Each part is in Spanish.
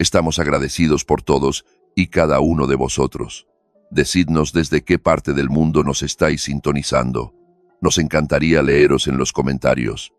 Estamos agradecidos por todos y cada uno de vosotros. Decidnos desde qué parte del mundo nos estáis sintonizando. Nos encantaría leeros en los comentarios.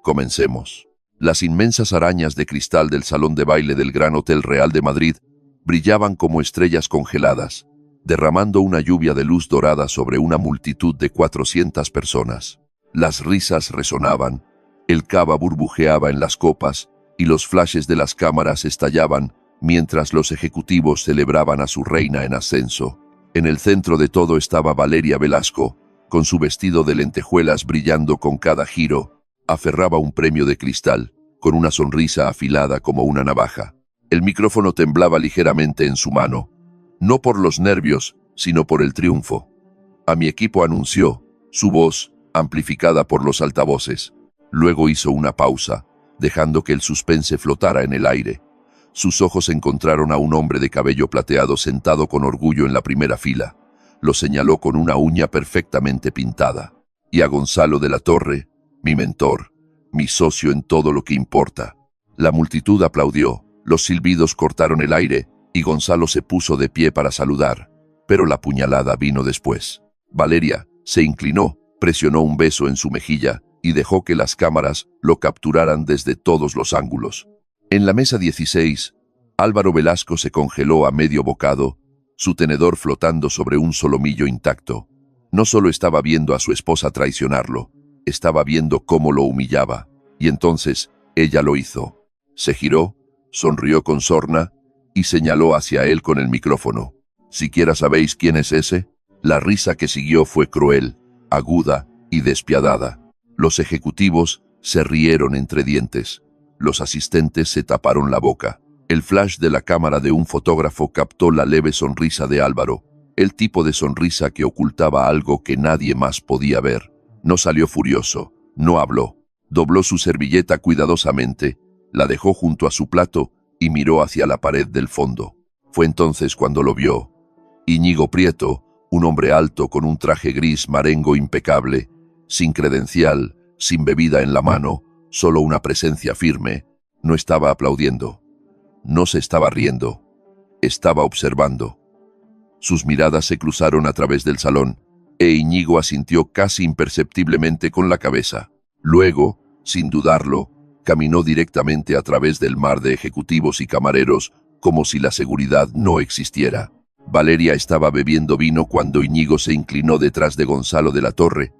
Comencemos. Las inmensas arañas de cristal del salón de baile del Gran Hotel Real de Madrid brillaban como estrellas congeladas, derramando una lluvia de luz dorada sobre una multitud de 400 personas. Las risas resonaban, el cava burbujeaba en las copas y los flashes de las cámaras estallaban mientras los ejecutivos celebraban a su reina en ascenso. En el centro de todo estaba Valeria Velasco, con su vestido de lentejuelas brillando con cada giro. Aferraba un premio de cristal, con una sonrisa afilada como una navaja. El micrófono temblaba ligeramente en su mano, no por los nervios, sino por el triunfo. A mi equipo anunció, su voz amplificada por los altavoces. Luego hizo una pausa, dejando que el suspense flotara en el aire. Sus ojos encontraron a un hombre de cabello plateado sentado con orgullo en la primera fila. Lo señaló con una uña perfectamente pintada. Y a Gonzalo de la Torre, mi mentor, mi socio en todo lo que importa. La multitud aplaudió, los silbidos cortaron el aire y Gonzalo se puso de pie para saludar. Pero la puñalada vino después. Valeria se inclinó, presionó un beso en su mejilla y dejó que las cámaras lo capturaran desde todos los ángulos. En la mesa 16, Álvaro Velasco se congeló a medio bocado, su tenedor flotando sobre un solomillo intacto. No solo estaba viendo a su esposa traicionarlo, estaba viendo cómo lo humillaba, y entonces ella lo hizo. Se giró, sonrió con sorna y señaló hacia él con el micrófono. ¿Siquiera sabéis quién es ese? La risa que siguió fue cruel, aguda y despiadada. Los ejecutivos se rieron entre dientes. Los asistentes se taparon la boca. El flash de la cámara de un fotógrafo captó la leve sonrisa de Álvaro, el tipo de sonrisa que ocultaba algo que nadie más podía ver. No salió furioso, no habló. Dobló su servilleta cuidadosamente, la dejó junto a su plato y miró hacia la pared del fondo. Fue entonces cuando lo vio. Íñigo Prieto, un hombre alto con un traje gris marengo impecable, sin credencial, sin bebida en la mano, solo una presencia firme, no estaba aplaudiendo. No se estaba riendo. Estaba observando. Sus miradas se cruzaron a través del salón, e Íñigo asintió casi imperceptiblemente con la cabeza. Luego, sin dudarlo, caminó directamente a través del mar de ejecutivos y camareros, como si la seguridad no existiera. Valeria estaba bebiendo vino cuando Íñigo se inclinó detrás de Gonzalo de la Torre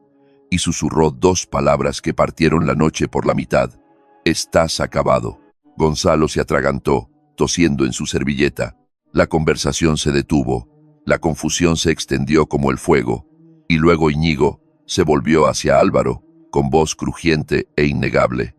y susurró dos palabras que partieron la noche por la mitad. «Estás acabado». Gonzalo se atragantó, tosiendo en su servilleta. La conversación se detuvo, la confusión se extendió como el fuego, y luego Íñigo se volvió hacia Álvaro, con voz crujiente e innegable.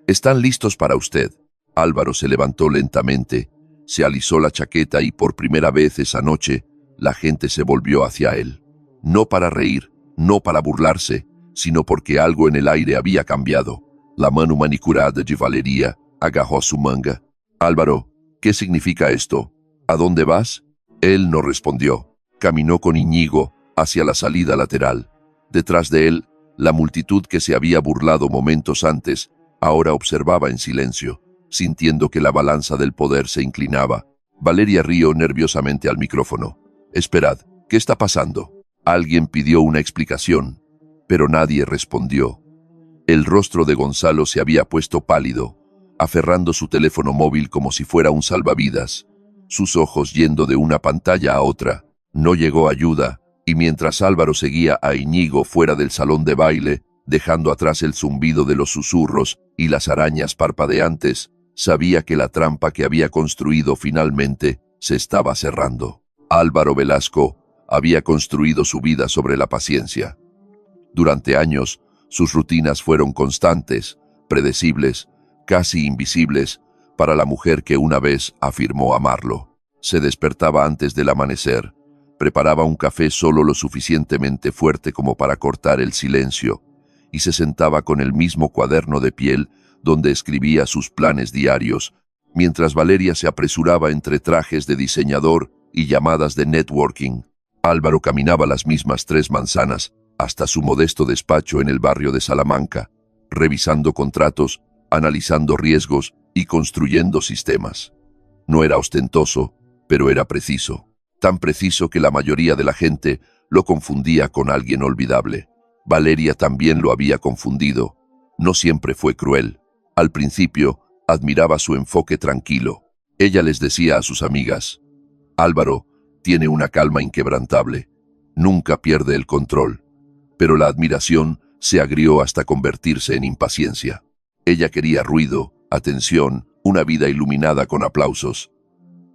«Están listos para usted». Álvaro se levantó lentamente, se alisó la chaqueta y por primera vez esa noche la gente se volvió hacia él. No para reír, no para burlarse, sino porque algo en el aire había cambiado. La mano manicurada de Valeria agarró su manga. «Álvaro, ¿qué significa esto? ¿A dónde vas?» Él no respondió. Caminó con Íñigo hacia la salida lateral. Detrás de él, la multitud que se había burlado momentos antes, ahora observaba en silencio, sintiendo que la balanza del poder se inclinaba. Valeria rió nerviosamente al micrófono. «Esperad, ¿qué está pasando?» Alguien pidió una explicación, pero nadie respondió. El rostro de Gonzalo se había puesto pálido, aferrando su teléfono móvil como si fuera un salvavidas, sus ojos yendo de una pantalla a otra. No llegó ayuda, y mientras Álvaro seguía a Íñigo fuera del salón de baile, dejando atrás el zumbido de los susurros y las arañas parpadeantes, sabía que la trampa que había construido finalmente se estaba cerrando. Álvaro Velasco había construido su vida sobre la paciencia. Durante años, sus rutinas fueron constantes, predecibles, casi invisibles, para la mujer que una vez afirmó amarlo. Se despertaba antes del amanecer, preparaba un café solo lo suficientemente fuerte como para cortar el silencio, y se sentaba con el mismo cuaderno de piel donde escribía sus planes diarios, mientras Valeria se apresuraba entre trajes de diseñador y llamadas de networking. Álvaro caminaba las mismas 3 manzanas hasta su modesto despacho en el barrio de Salamanca, revisando contratos, analizando riesgos y construyendo sistemas. No era ostentoso, pero era preciso. Tan preciso que la mayoría de la gente lo confundía con alguien olvidable. Valeria también lo había confundido. No siempre fue cruel. Al principio, admiraba su enfoque tranquilo. Ella les decía a sus amigas: Álvaro tiene una calma inquebrantable. Nunca pierde el control. Pero la admiración se agrió hasta convertirse en impaciencia. Ella quería ruido, atención, una vida iluminada con aplausos.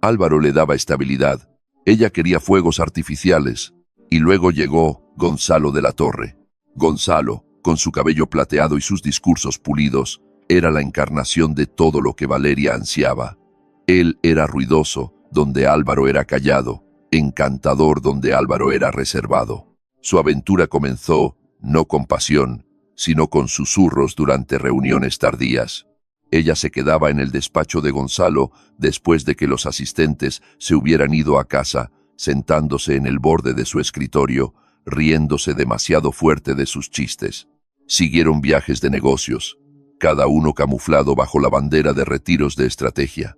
Álvaro le daba estabilidad. Ella quería fuegos artificiales. Y luego llegó Gonzalo de la Torre. Gonzalo, con su cabello plateado y sus discursos pulidos, era la encarnación de todo lo que Valeria ansiaba. Él era ruidoso, donde Álvaro era callado, encantador donde Álvaro era reservado. Su aventura comenzó, no con pasión, sino con susurros durante reuniones tardías. Ella se quedaba en el despacho de Gonzalo después de que los asistentes se hubieran ido a casa, sentándose en el borde de su escritorio, riéndose demasiado fuerte de sus chistes. Siguieron viajes de negocios, cada uno camuflado bajo la bandera de retiros de estrategia.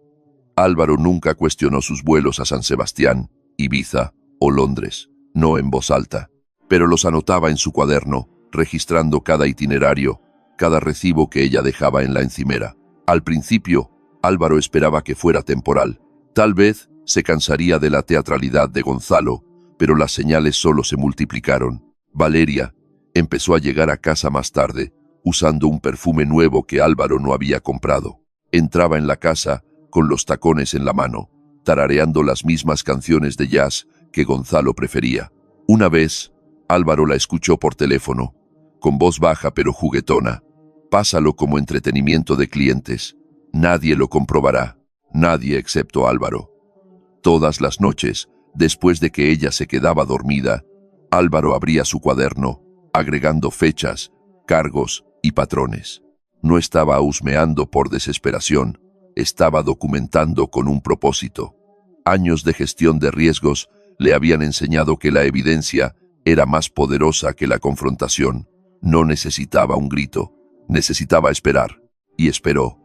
Álvaro nunca cuestionó sus vuelos a San Sebastián, Ibiza o Londres, no en voz alta, pero los anotaba en su cuaderno, registrando cada itinerario, cada recibo que ella dejaba en la encimera. Al principio, Álvaro esperaba que fuera temporal. Tal vez se cansaría de la teatralidad de Gonzalo, pero las señales solo se multiplicaron. Valeria empezó a llegar a casa más tarde, usando un perfume nuevo que Álvaro no había comprado. Entraba en la casa con los tacones en la mano, tarareando las mismas canciones de jazz que Gonzalo prefería. Una vez, Álvaro la escuchó por teléfono, con voz baja pero juguetona. Pásalo como entretenimiento de clientes. Nadie lo comprobará, nadie excepto Álvaro. Todas las noches, después de que ella se quedaba dormida, Álvaro abría su cuaderno, agregando fechas, cargos y patrones. No estaba husmeando por desesperación, estaba documentando con un propósito. Años de gestión de riesgos le habían enseñado que la evidencia era más poderosa que la confrontación. No necesitaba un grito, necesitaba esperar. Y esperó.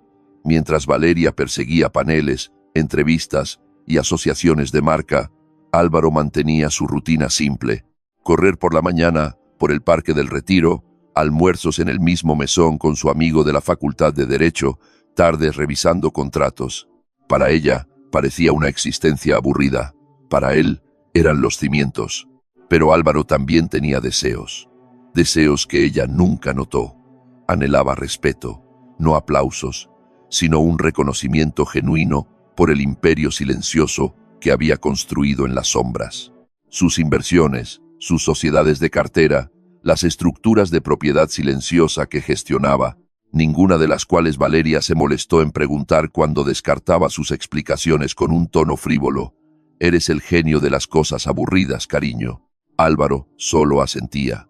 Mientras Valeria perseguía paneles, entrevistas y asociaciones de marca, Álvaro mantenía su rutina simple: correr por la mañana por el Parque del Retiro, almuerzos en el mismo mesón con su amigo de la Facultad de Derecho, tardes revisando contratos. Para ella, parecía una existencia aburrida. Para él, eran los cimientos. Pero Álvaro también tenía deseos. Deseos que ella nunca notó. Anhelaba respeto, no aplausos, sino un reconocimiento genuino por el imperio silencioso que había construido en las sombras. Sus inversiones, sus sociedades de cartera, las estructuras de propiedad silenciosa que gestionaba, ninguna de las cuales Valeria se molestó en preguntar cuando descartaba sus explicaciones con un tono frívolo. «Eres el genio de las cosas aburridas, cariño». Álvaro solo asentía,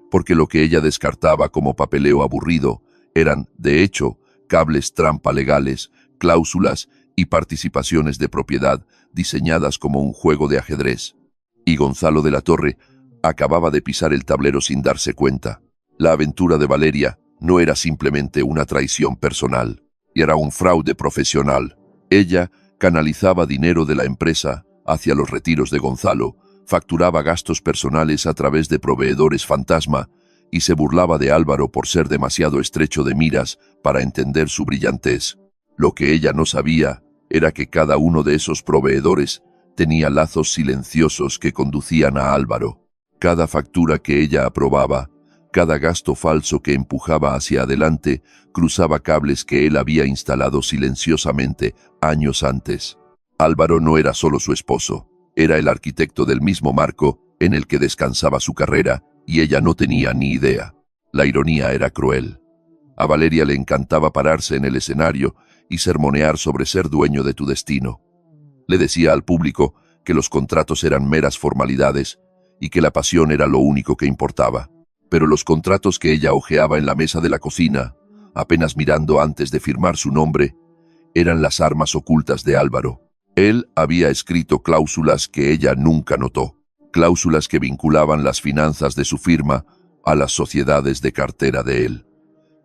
porque lo que ella descartaba como papeleo aburrido eran, de hecho, cables trampa legales, cláusulas y participaciones de propiedad diseñadas como un juego de ajedrez. Y Gonzalo de la Torre acababa de pisar el tablero sin darse cuenta. La aventura de Valeria no era simplemente una traición personal, era un fraude profesional. Ella canalizaba dinero de la empresa hacia los retiros de Gonzalo, facturaba gastos personales a través de proveedores fantasma y se burlaba de Álvaro por ser demasiado estrecho de miras para entender su brillantez. Lo que ella no sabía era que cada uno de esos proveedores tenía lazos silenciosos que conducían a Álvaro. Cada factura que ella aprobaba, cada gasto falso que empujaba hacia adelante, cruzaba cables que él había instalado silenciosamente años antes. Álvaro no era solo su esposo, era el arquitecto del mismo marco en el que descansaba su carrera, y ella no tenía ni idea. La ironía era cruel. A Valeria le encantaba pararse en el escenario y sermonear sobre ser dueño de tu destino. Le decía al público que los contratos eran meras formalidades y que la pasión era lo único que importaba. Pero los contratos que ella hojeaba en la mesa de la cocina, apenas mirando antes de firmar su nombre, eran las armas ocultas de Álvaro. Él había escrito cláusulas que ella nunca notó, cláusulas que vinculaban las finanzas de su firma a las sociedades de cartera de él,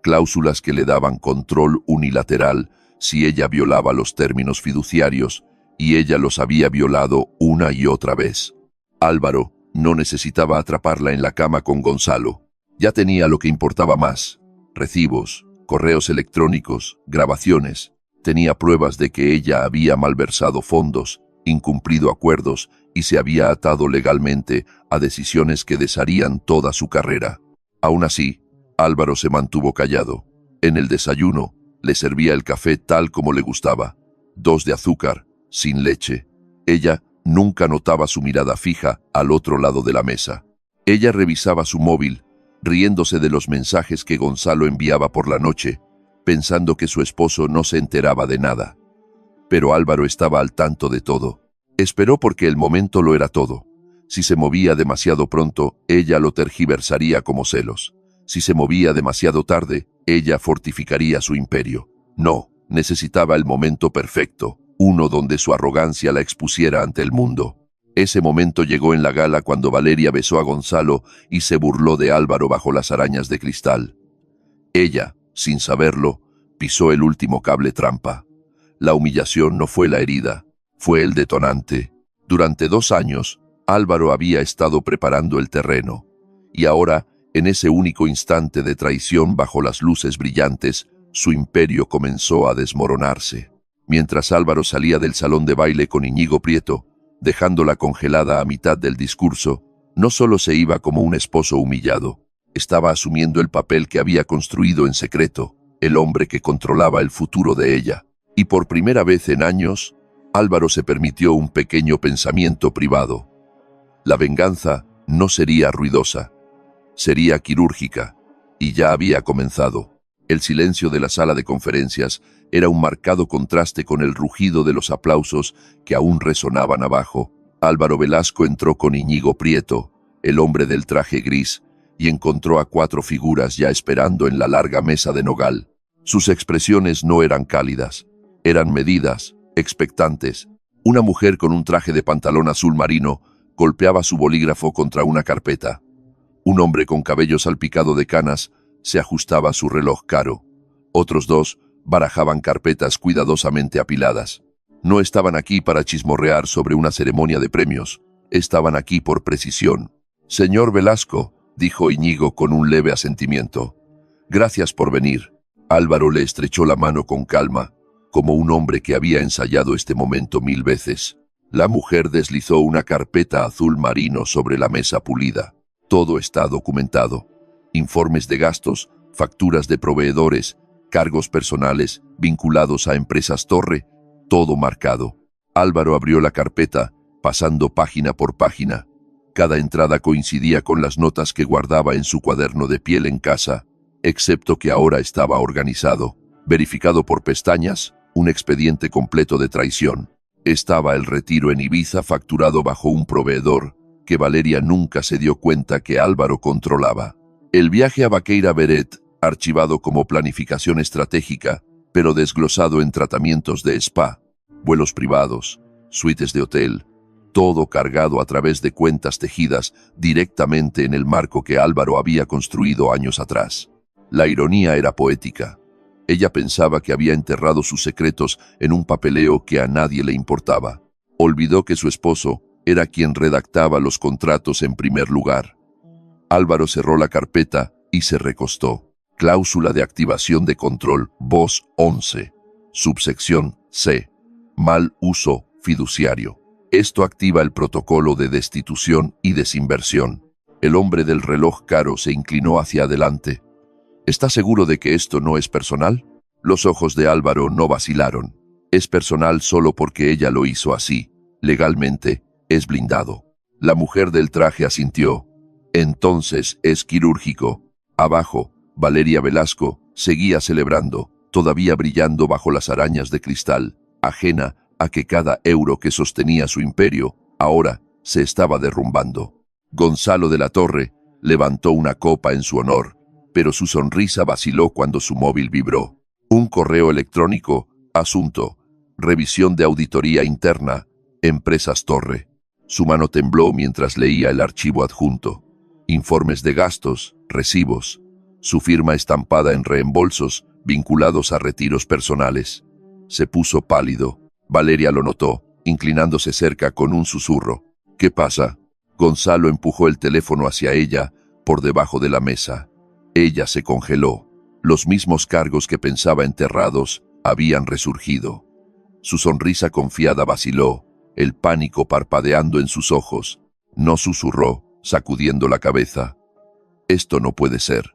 cláusulas que le daban control unilateral si ella violaba los términos fiduciarios, y ella los había violado una y otra vez. Álvaro no necesitaba atraparla en la cama con Gonzalo. Ya tenía lo que importaba más: recibos, correos electrónicos, grabaciones. Tenía pruebas de que ella había malversado fondos, incumplido acuerdos y se había atado legalmente a decisiones que desharían toda su carrera. Aún así, Álvaro se mantuvo callado. En el desayuno, le servía el café tal como le gustaba: 2 de azúcar, sin leche. Ella nunca notaba su mirada fija al otro lado de la mesa. Ella revisaba su móvil, riéndose de los mensajes que Gonzalo enviaba por la noche, pensando que su esposo no se enteraba de nada. Pero Álvaro estaba al tanto de todo. Esperó porque el momento lo era todo. Si se movía demasiado pronto, ella lo tergiversaría como celos. Si se movía demasiado tarde, ella fortificaría su imperio. No, necesitaba el momento perfecto, uno donde su arrogancia la expusiera ante el mundo. Ese momento llegó en la gala cuando Valeria besó a Gonzalo y se burló de Álvaro bajo las arañas de cristal. Ella, sin saberlo, pisó el último cable trampa. La humillación no fue la herida, fue el detonante. Durante 2 años, Álvaro había estado preparando el terreno, y ahora, en ese único instante de traición bajo las luces brillantes, su imperio comenzó a desmoronarse. Mientras Álvaro salía del salón de baile con Íñigo Prieto, dejándola congelada a mitad del discurso, no solo se iba como un esposo humillado, estaba asumiendo el papel que había construido en secreto, el hombre que controlaba el futuro de ella. Y por primera vez en años, Álvaro se permitió un pequeño pensamiento privado. La venganza no sería ruidosa, sería quirúrgica, y ya había comenzado. El silencio de la sala de conferencias era un marcado contraste con el rugido de los aplausos que aún resonaban abajo. Álvaro Velasco entró con Íñigo Prieto, el hombre del traje gris, y encontró a 4 figuras ya esperando en la larga mesa de nogal. Sus expresiones no eran cálidas, eran medidas, expectantes. Una mujer con un traje de pantalón azul marino golpeaba su bolígrafo contra una carpeta. Un hombre con cabello salpicado de canas se ajustaba a su reloj caro. Otros 2 barajaban carpetas cuidadosamente apiladas. No estaban aquí para chismorrear sobre una ceremonia de premios. Estaban aquí por precisión. «Señor Velasco», dijo Íñigo con un leve asentimiento. «Gracias por venir». Álvaro le estrechó la mano con calma, como un hombre que había ensayado este momento 1000 veces. La mujer deslizó una carpeta azul marino sobre la mesa pulida. Todo está documentado. Informes de gastos, facturas de proveedores, cargos personales vinculados a empresas Torre, todo marcado. Álvaro abrió la carpeta, pasando página por página. Cada entrada coincidía con las notas que guardaba en su cuaderno de piel en casa, excepto que ahora estaba organizado, verificado por pestañas, un expediente completo de traición. Estaba el retiro en Ibiza facturado bajo un proveedor que Valeria nunca se dio cuenta que Álvaro controlaba. El viaje a Baqueira Beret, archivado como planificación estratégica, pero desglosado en tratamientos de spa, vuelos privados, suites de hotel, todo cargado a través de cuentas tejidas directamente en el marco que Álvaro había construido años atrás. La ironía era poética. Ella pensaba que había enterrado sus secretos en un papeleo que a nadie le importaba. Olvidó que su esposo era quien redactaba los contratos en primer lugar. Álvaro cerró la carpeta y se recostó. Cláusula de activación de control, voz 11. Subsección C. Mal uso fiduciario. Esto activa el protocolo de destitución y desinversión. El hombre del reloj caro se inclinó hacia adelante. ¿Está seguro de que esto no es personal? Los ojos de Álvaro no vacilaron. Es personal solo porque ella lo hizo así. Legalmente, es blindado. La mujer del traje asintió. Entonces es quirúrgico. Abajo, Valeria Velasco seguía celebrando, todavía brillando bajo las arañas de cristal, ajena a que cada euro que sostenía su imperio ahora se estaba derrumbando. Gonzalo de la Torre levantó una copa en su honor, pero su sonrisa vaciló cuando su móvil vibró. Un correo electrónico, asunto, revisión de auditoría interna, Empresas Torre. Su mano tembló mientras leía el archivo adjunto. Informes de gastos, recibos, su firma estampada en reembolsos vinculados a retiros personales. Se puso pálido. Valeria lo notó, inclinándose cerca con un susurro. ¿Qué pasa? Gonzalo empujó el teléfono hacia ella, por debajo de la mesa. Ella se congeló. Los mismos cargos que pensaba enterrados habían resurgido. Su sonrisa confiada vaciló, el pánico parpadeando en sus ojos. No susurró, sacudiendo la cabeza. Esto no puede ser.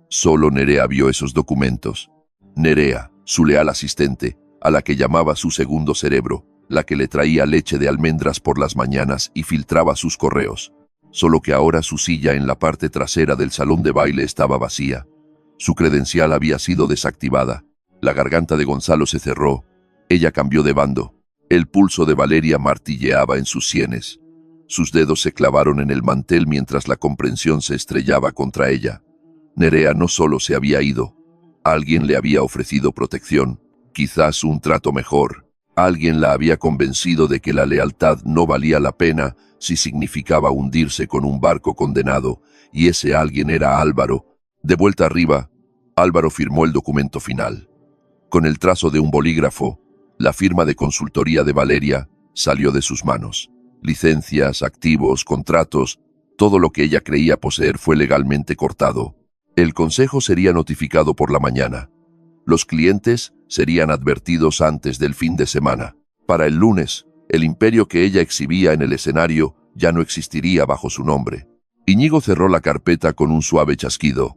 Solo Nerea vio esos documentos. Nerea, su leal asistente, a la que llamaba su segundo cerebro, la que le traía leche de almendras por las mañanas y filtraba sus correos. Solo que ahora su silla en la parte trasera del salón de baile estaba vacía. Su credencial había sido desactivada. La garganta de Gonzalo se cerró. Ella cambió de bando. El pulso de Valeria martilleaba en sus sienes. Sus dedos se clavaron en el mantel mientras la comprensión se estrellaba contra ella. Nerea no solo se había ido. Alguien le había ofrecido protección, quizás un trato mejor. Alguien la había convencido de que la lealtad no valía la pena si significaba hundirse con un barco condenado, y ese alguien era Álvaro. De vuelta arriba, Álvaro firmó el documento final. Con el trazo de un bolígrafo, la firma de consultoría de Valeria salió de sus manos. Licencias, activos, contratos, todo lo que ella creía poseer fue legalmente cortado. El consejo sería notificado por la mañana. Los clientes serían advertidos antes del fin de semana. Para el lunes, el imperio que ella exhibía en el escenario ya no existiría bajo su nombre. Íñigo cerró la carpeta con un suave chasquido.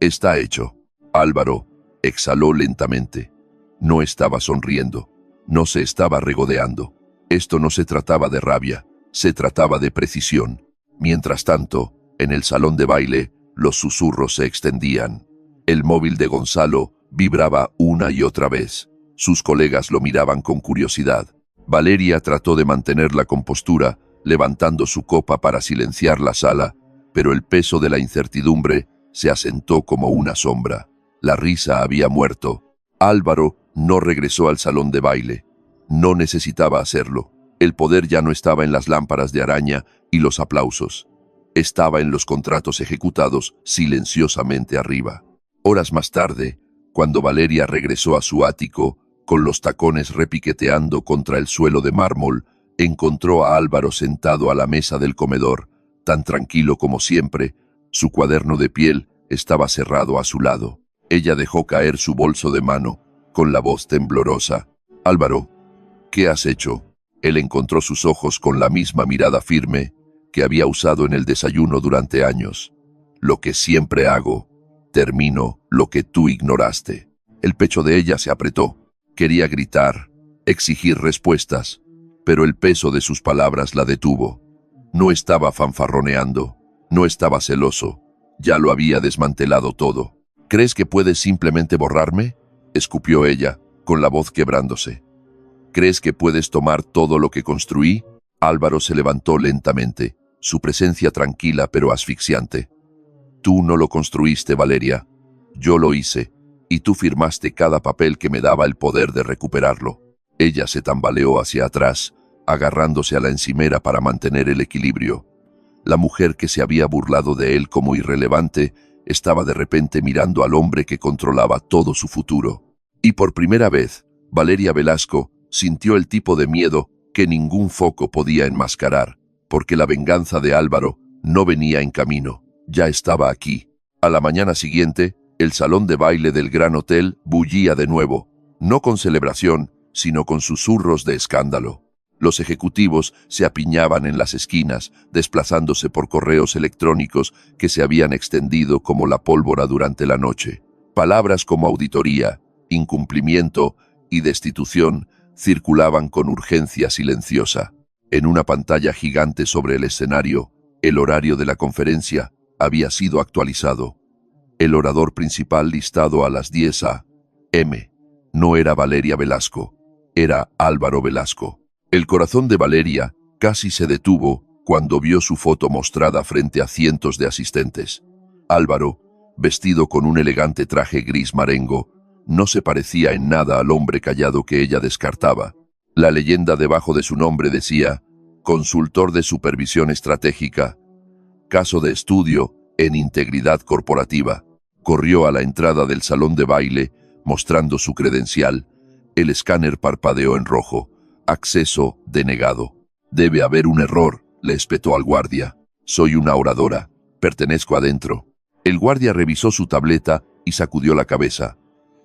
Está hecho. Álvaro exhaló lentamente. No estaba sonriendo. No se estaba regodeando. Esto no se trataba de rabia, se trataba de precisión. Mientras tanto, en el salón de baile, los susurros se extendían. El móvil de Gonzalo vibraba una y otra vez. Sus colegas lo miraban con curiosidad. Valeria trató de mantener la compostura, levantando su copa para silenciar la sala, pero el peso de la incertidumbre se asentó como una sombra. La risa había muerto. Álvaro no regresó al salón de baile. No necesitaba hacerlo. El poder ya no estaba en las lámparas de araña y los aplausos. Estaba en los contratos ejecutados silenciosamente arriba. Horas más tarde, cuando Valeria regresó a su ático, con los tacones repiqueteando contra el suelo de mármol, encontró a Álvaro sentado a la mesa del comedor, tan tranquilo como siempre. Su cuaderno de piel estaba cerrado a su lado. Ella dejó caer su bolso de mano, con la voz temblorosa. «Álvaro, ¿qué has hecho?» Él encontró sus ojos con la misma mirada firme que había usado en el desayuno durante años. «Lo que siempre hago. Termino lo que tú ignoraste». El pecho de ella se apretó. Quería gritar, exigir respuestas, pero el peso de sus palabras la detuvo. No estaba fanfarroneando, no estaba celoso. Ya lo había desmantelado todo. «¿Crees que puedes simplemente borrarme?», escupió ella, con la voz quebrándose. «¿Crees que puedes tomar todo lo que construí?». Álvaro se levantó lentamente, su presencia tranquila pero asfixiante. «Tú no lo construiste, Valeria. Yo lo hice, y tú firmaste cada papel que me daba el poder de recuperarlo». Ella se tambaleó hacia atrás, agarrándose a la encimera para mantener el equilibrio. La mujer que se había burlado de él como irrelevante estaba de repente mirando al hombre que controlaba todo su futuro. Y por primera vez, Valeria Velasco sintió el tipo de miedo que ningún foco podía enmascarar, porque la venganza de Álvaro no venía en camino, ya estaba aquí. A la mañana siguiente, el salón de baile del Gran Hotel bullía de nuevo, no con celebración, sino con susurros de escándalo. Los ejecutivos se apiñaban en las esquinas, desplazándose por correos electrónicos que se habían extendido como la pólvora durante la noche. Palabras como auditoría, incumplimiento y destitución circulaban con urgencia silenciosa. En una pantalla gigante sobre el escenario, el horario de la conferencia había sido actualizado. El orador principal listado a las 10 a.m. no era Valeria Velasco, era Álvaro Velasco. El corazón de Valeria casi se detuvo cuando vio su foto mostrada frente a cientos de asistentes. Álvaro, vestido con un elegante traje gris marengo, no se parecía en nada al hombre callado que ella descartaba. La leyenda debajo de su nombre decía: consultor de supervisión estratégica, caso de estudio en integridad corporativa. Corrió a la entrada del salón de baile, mostrando su credencial, El escáner parpadeó en rojo. Acceso denegado. Debe haber un error, le espetó al guardia. Soy una oradora. Pertenezco adentro. El guardia revisó su tableta y sacudió la cabeza.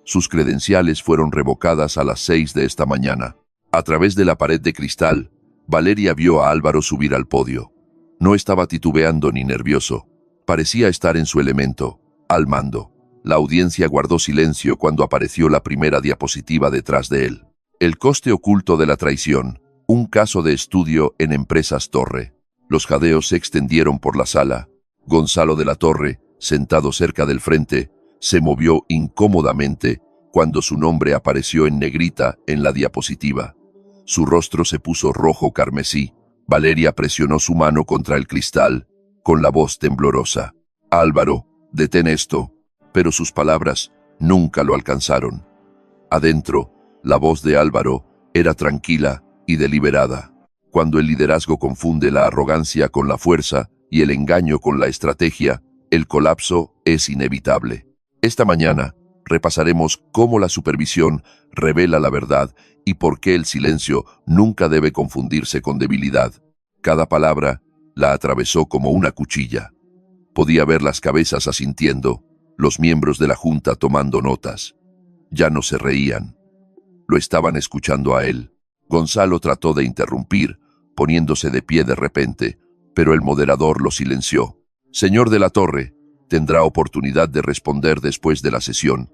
Sus credenciales fueron revocadas a las 6 de esta mañana. A través de la pared de cristal, Valeria vio a Álvaro subir al podio. No estaba titubeando ni nervioso. Parecía estar en su elemento, al mando. La audiencia guardó silencio cuando apareció la primera diapositiva detrás de él. El coste oculto de la traición, un caso de estudio en Empresas Torre. Los jadeos se extendieron por la sala. Gonzalo de la Torre, sentado cerca del frente, se movió incómodamente cuando su nombre apareció en negrita en la diapositiva. Su rostro se puso rojo carmesí. Valeria presionó su mano contra el cristal, con la voz temblorosa. Álvaro, detén esto. Pero sus palabras nunca lo alcanzaron. Adentro, la voz de Álvaro era tranquila y deliberada. Cuando el liderazgo confunde la arrogancia con la fuerza y el engaño con la estrategia, el colapso es inevitable. Esta mañana repasaremos cómo la supervisión revela la verdad y por qué el silencio nunca debe confundirse con debilidad. Cada palabra la atravesó como una cuchilla. Podía ver las cabezas asintiendo, los miembros de la junta tomando notas. Ya no se reían. Lo estaban escuchando a él. Gonzalo trató de interrumpir, poniéndose de pie de repente, pero el moderador lo silenció. Señor de la Torre, tendrá oportunidad de responder después de la sesión,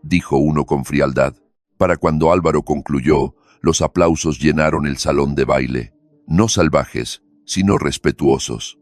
dijo uno con frialdad. Para cuando Álvaro concluyó, los aplausos llenaron el salón de baile. No salvajes, sino respetuosos.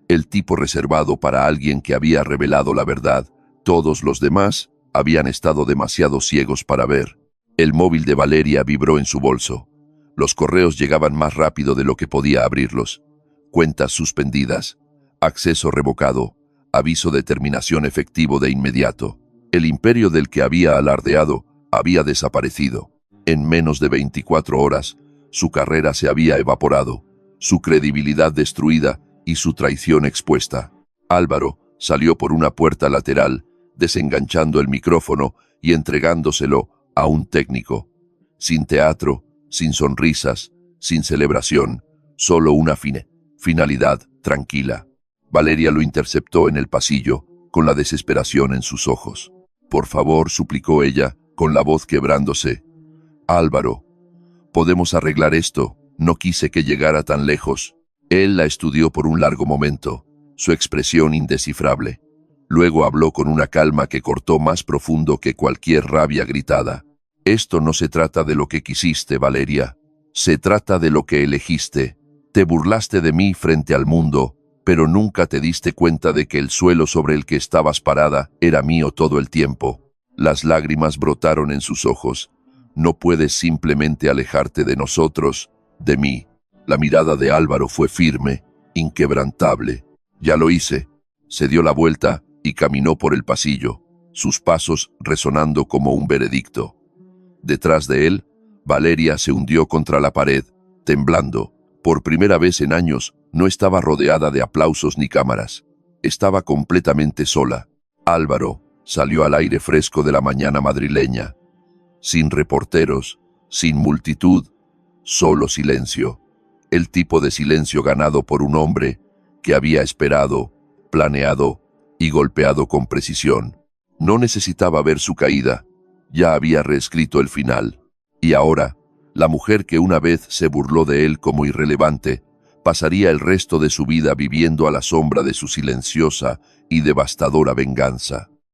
El tipo reservado para alguien que había revelado la verdad. Todos los demás habían estado demasiado ciegos para ver. El móvil de Valeria vibró en su bolso. Los correos llegaban más rápido de lo que podía abrirlos. Cuentas suspendidas. Acceso revocado. Aviso de terminación efectivo de inmediato. El imperio del que había alardeado había desaparecido. En menos de 24 horas, su carrera se había evaporado, su credibilidad destruida y su traición expuesta. Álvaro salió por una puerta lateral, desenganchando el micrófono y entregándoselo a un técnico. Sin teatro, sin sonrisas, sin celebración, solo una finalidad tranquila. Valeria lo interceptó en el pasillo, con la desesperación en sus ojos. Por favor, suplicó ella, con la voz quebrándose. Álvaro, podemos arreglar esto. No quise que llegara tan lejos. Él la estudió por un largo momento, su expresión indescifrable. Luego habló con una calma que cortó más profundo que cualquier rabia gritada. Esto no se trata de lo que quisiste, Valeria. Se trata de lo que elegiste. Te burlaste de mí frente al mundo, pero nunca te diste cuenta de que el suelo sobre el que estabas parada era mío todo el tiempo. Las lágrimas brotaron en sus ojos. No puedes simplemente alejarte de nosotros, de mí. La mirada de Álvaro fue firme, inquebrantable. Ya lo hice. Se dio la vuelta y caminó por el pasillo, sus pasos resonando como un veredicto. Detrás de él, Valeria se hundió contra la pared, temblando. Por primera vez en años, no estaba rodeada de aplausos ni cámaras. Estaba completamente sola. Álvaro salió al aire fresco de la mañana madrileña. Sin reporteros, sin multitud, solo silencio. El tipo de silencio ganado por un hombre que había esperado, planeado y golpeado con precisión. No necesitaba ver su caída, ya había reescrito el final. Y ahora, la mujer que una vez se burló de él como irrelevante, pasaría el resto de su vida viviendo a la sombra de su silenciosa y devastadora venganza.